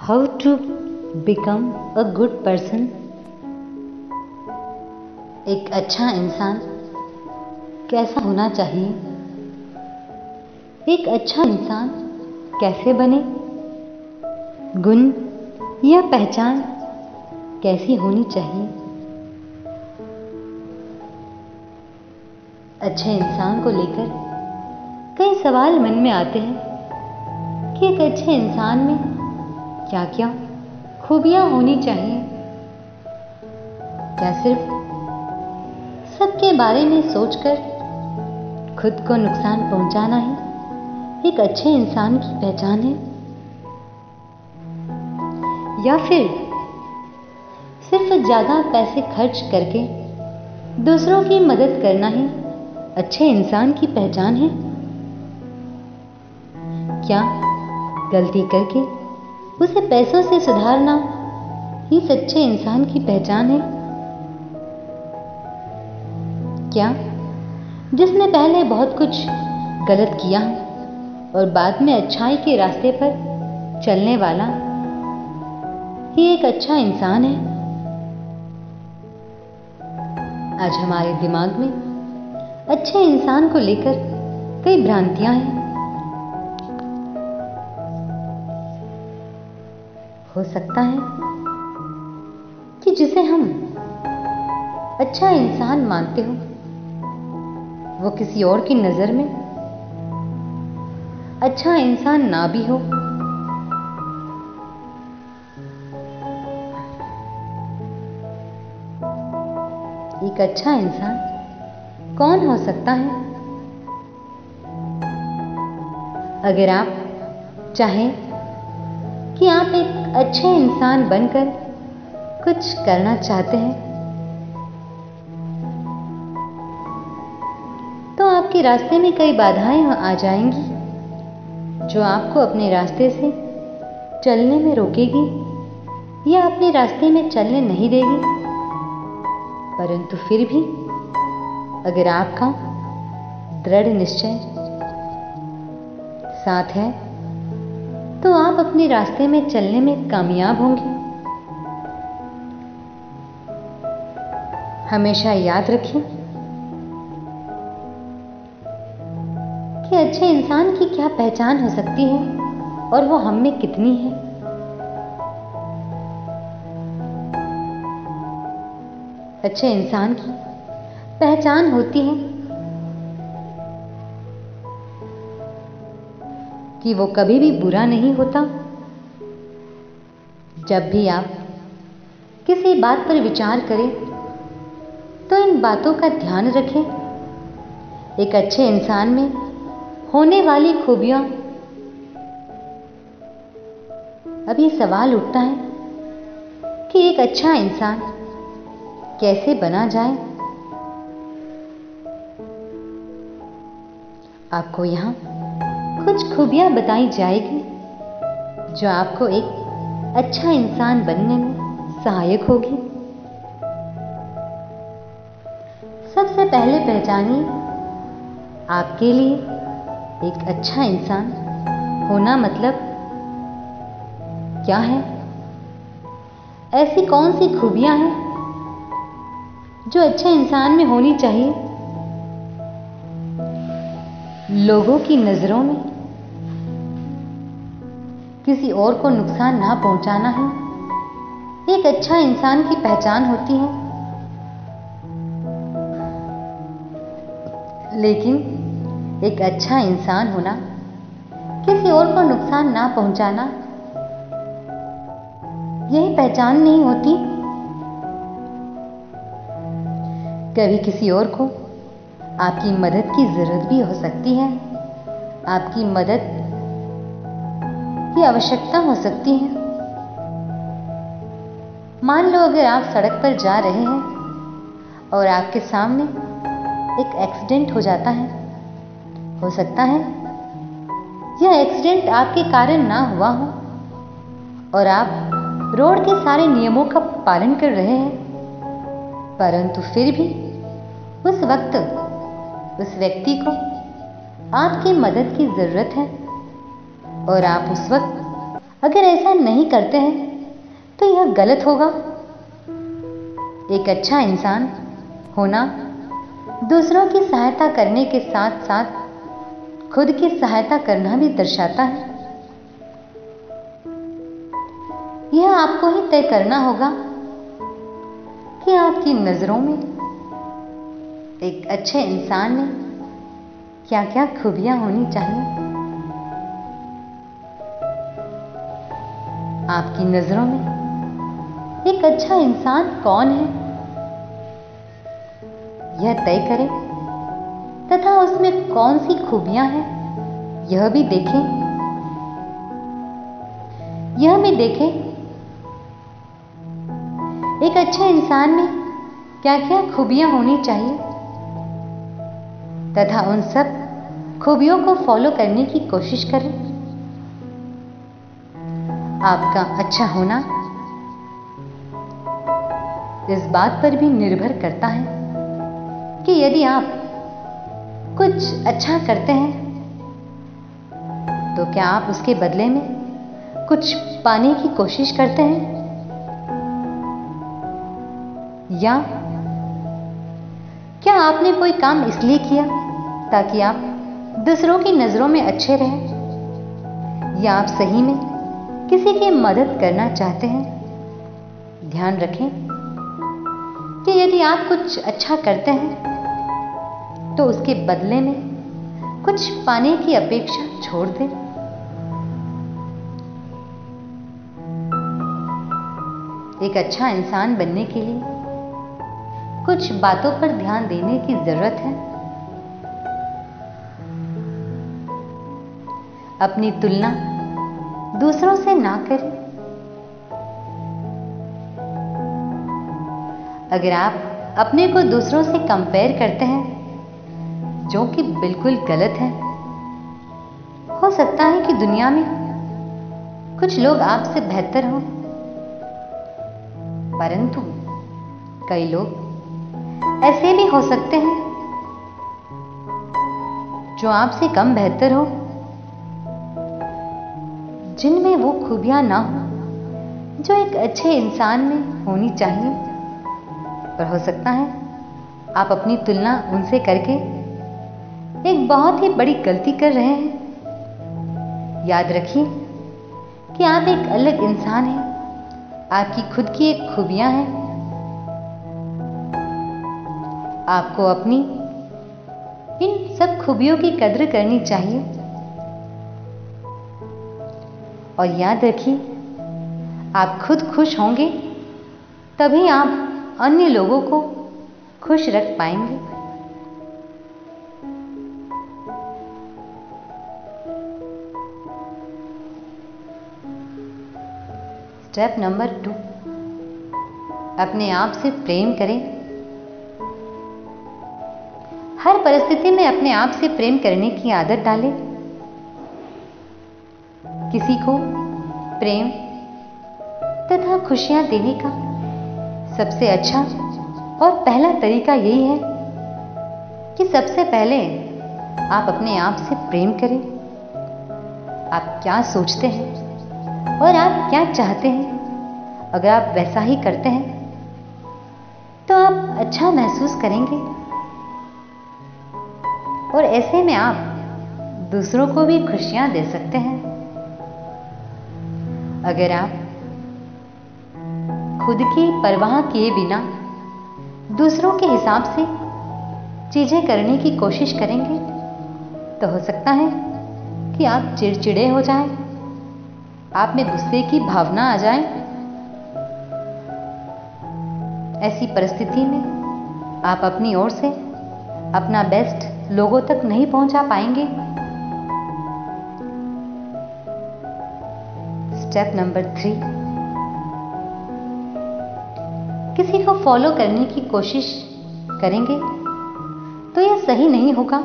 How to become a good person? एक अच्छा इंसान कैसा होना चाहिए? एक अच्छा इंसान कैसे बने? गुण या पहचान कैसी होनी चाहिए? अच्छे इंसान को लेकर कई सवाल मन में आते हैं कि एक अच्छे इंसान में क्या क्या खूबियां होनी चाहिए। क्या सिर्फ सबके बारे में सोचकर खुद को नुकसान पहुंचाना ही एक अच्छे इंसान की पहचान है, या फिर सिर्फ ज्यादा पैसे खर्च करके दूसरों की मदद करना ही अच्छे इंसान की पहचान है? क्या गलती करके उसे पैसों से सुधारना ही सच्चे इंसान की पहचान है? क्या जिसने पहले बहुत कुछ गलत किया और बाद में अच्छाई के रास्ते पर चलने वाला ही एक अच्छा इंसान है? आज हमारे दिमाग में अच्छे इंसान को लेकर कई भ्रांतियां हैं। हो सकता है कि जिसे हम अच्छा इंसान मानते हो वो किसी और की नजर में अच्छा इंसान ना भी हो। एक अच्छा इंसान कौन हो सकता है? अगर आप चाहें कि आप एक अच्छे इंसान बनकर कुछ करना चाहते हैं तो आपके रास्ते में कई बाधाएं आ जाएंगी जो आपको अपने रास्ते से चलने में रोकेगी या अपने रास्ते में चलने नहीं देगी। परंतु फिर भी अगर आपका दृढ़ निश्चय साथ है तो आप अपने रास्ते में चलने में कामयाब होंगे। हमेशा याद रखें कि अच्छे इंसान की क्या पहचान हो सकती है और वो हम में कितनी है। अच्छे इंसान की पहचान होती है कि वो कभी भी बुरा नहीं होता। जब भी आप किसी बात पर विचार करें तो इन बातों का ध्यान रखें। एक अच्छे इंसान में होने वाली खूबियां। अब ये सवाल उठता है कि एक अच्छा इंसान कैसे बना जाए। आपको यहां कुछ खूबियां बताई जाएगी जो आपको एक अच्छा इंसान बनने में सहायक होगी। सबसे पहले पहचानिए आपके लिए एक अच्छा इंसान होना मतलब क्या है। ऐसी कौन सी खूबियां हैं जो अच्छे इंसान में होनी चाहिए? लोगों की नजरों में किसी और को नुकसान ना पहुंचाना ही एक अच्छा इंसान की पहचान होती है। लेकिन एक अच्छा इंसान होना किसी और को नुकसान ना पहुंचाना यही पहचान नहीं होती। कभी किसी और को आपकी मदद की जरूरत भी हो सकती है। आपकी मदद की आवश्यकता हो सकती है। मान लो अगर आप सड़क पर जा रहे हैं और आपके सामने एक एक्सीडेंट हो जाता है। हो सकता है यह एक्सीडेंट आपके कारण ना हुआ हो और आप रोड के सारे नियमों का पालन कर रहे हैं, परंतु फिर भी उस वक्त उस व्यक्ति को आपकी मदद की जरूरत है और आप उस वक्त अगर ऐसा नहीं करते हैं तो यह गलत होगा। एक अच्छा इंसान होना दूसरों की सहायता करने के साथ साथ खुद की सहायता करना भी दर्शाता है। यह आपको ही तय करना होगा कि आपकी नजरों में एक अच्छे इंसान में क्या क्या खूबियां होनी चाहिए। आपकी नजरों में एक अच्छा इंसान कौन है, यह तय करें तथा उसमें कौन सी खूबियां हैं यह भी देखें। एक अच्छे इंसान में क्या क्या खूबियां होनी चाहिए तथा उन सब खूबियों को फॉलो करने की कोशिश करें। आपका अच्छा होना इस बात पर भी निर्भर करता है कि यदि आप कुछ अच्छा करते हैं तो क्या आप उसके बदले में कुछ पाने की कोशिश करते हैं, या क्या आपने कोई काम इसलिए किया ताकि आप दूसरों की नजरों में अच्छे रहें, या आप सही में किसी की मदद करना चाहते हैं। ध्यान रखें कि यदि आप कुछ अच्छा करते हैं तो उसके बदले में कुछ पाने की अपेक्षा छोड़ दें। एक अच्छा इंसान बनने के लिए कुछ बातों पर ध्यान देने की जरूरत है। अपनी तुलना दूसरों से ना करें। अगर आप अपने को दूसरों से कंपेयर करते हैं, जो कि बिल्कुल गलत है, हो सकता है कि दुनिया में कुछ लोग आपसे बेहतर हों, परंतु कई लोग ऐसे भी हो सकते हैं जो आपसे कम बेहतर हो, जिनमें वो खूबियां ना हो जो एक अच्छे इंसान में होनी चाहिए। पर हो सकता है आप अपनी तुलना उनसे करके एक बहुत ही बड़ी गलती कर रहे हैं। याद रखिए कि आप एक अलग इंसान हैं, आपकी खुद की एक खूबियां हैं। आपको अपनी इन सब खूबियों की कद्र करनी चाहिए। और याद रखिए, आप खुद खुश होंगे तभी आप अन्य लोगों को खुश रख पाएंगे। स्टेप नंबर 2, अपने आप से प्रेम करें। हर परिस्थिति में अपने आप से प्रेम करने की आदत डालें। किसी को प्रेम तथा खुशियां देने का सबसे अच्छा और पहला तरीका यही है कि सबसे पहले आप अपने आप से प्रेम करें। आप क्या सोचते हैं और आप क्या चाहते हैं, अगर आप वैसा ही करते हैं तो आप अच्छा महसूस करेंगे और ऐसे में आप दूसरों को भी खुशियां दे सकते हैं। अगर आप खुद की परवाह किए बिना दूसरों के हिसाब से चीजें करने की कोशिश करेंगे तो हो सकता है कि आप चिड़चिड़े हो जाएं, आप में गुस्से की भावना आ जाए। ऐसी परिस्थिति में आप अपनी ओर से अपना बेस्ट लोगों तक नहीं पहुंचा पाएंगे। स्टेप नंबर 3, किसी को फॉलो करने की कोशिश करेंगे तो यह सही नहीं होगा,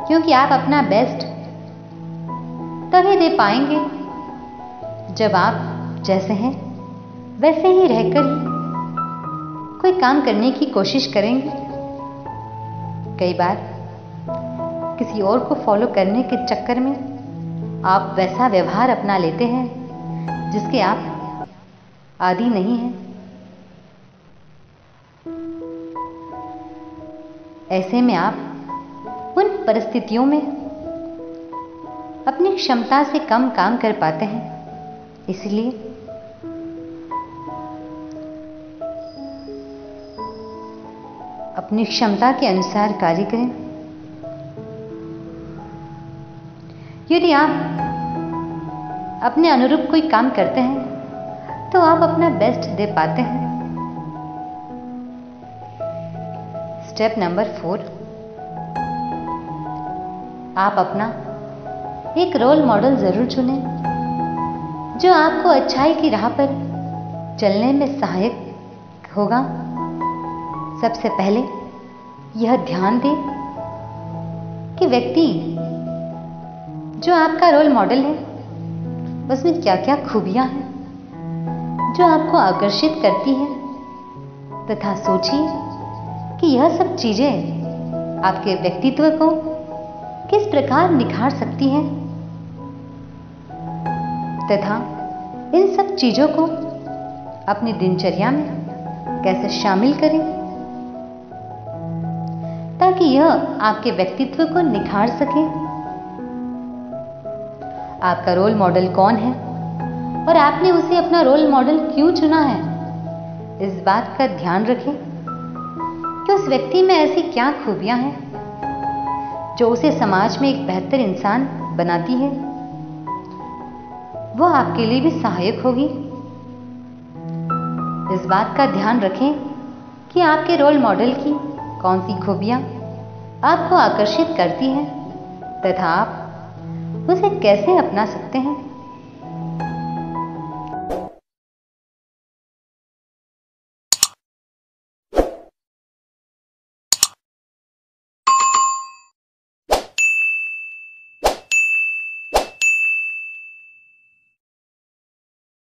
क्योंकि आप अपना बेस्ट तभी दे पाएंगे जब आप जैसे हैं वैसे ही रहकर ही कोई काम करने की कोशिश करेंगे। कई बार किसी और को फॉलो करने के चक्कर में आप वैसा व्यवहार अपना लेते हैं जिसके आप आदी नहीं हैं। ऐसे में आप उन परिस्थितियों में अपनी क्षमता से कम काम कर पाते हैं। इसलिए अपनी क्षमता के अनुसार कार्य करें। यदि आप अपने अनुरूप कोई काम करते हैं तो आप अपना बेस्ट दे पाते हैं। स्टेप नंबर 4, आप अपना एक रोल मॉडल जरूर चुनें जो आपको अच्छाई की राह पर चलने में सहायक होगा। सबसे पहले यह ध्यान दें कि व्यक्ति जो आपका रोल मॉडल है उसमें क्या क्या खूबियां हैं जो आपको आकर्षित करती हैं, तथा सोचिए कि यह सब चीजें आपके व्यक्तित्व को किस प्रकार निखार सकती हैं, तथा इन सब चीजों को अपनी दिनचर्या में कैसे शामिल करें ताकि यह आपके व्यक्तित्व को निखार सके। आपका रोल मॉडल कौन है और आपने उसे अपना रोल मॉडल क्यों चुना है, इस बात का ध्यान रखें कि उस व्यक्ति में ऐसी क्या खूबियां हैं जो उसे समाज में एक बेहतर इंसान बनाती है। वह आपके लिए भी सहायक होगी। इस बात का ध्यान रखें कि आपके रोल मॉडल की कौन सी खूबियां आपको आकर्षित करती हैं तथा आप उसे कैसे अपना सकते हैं।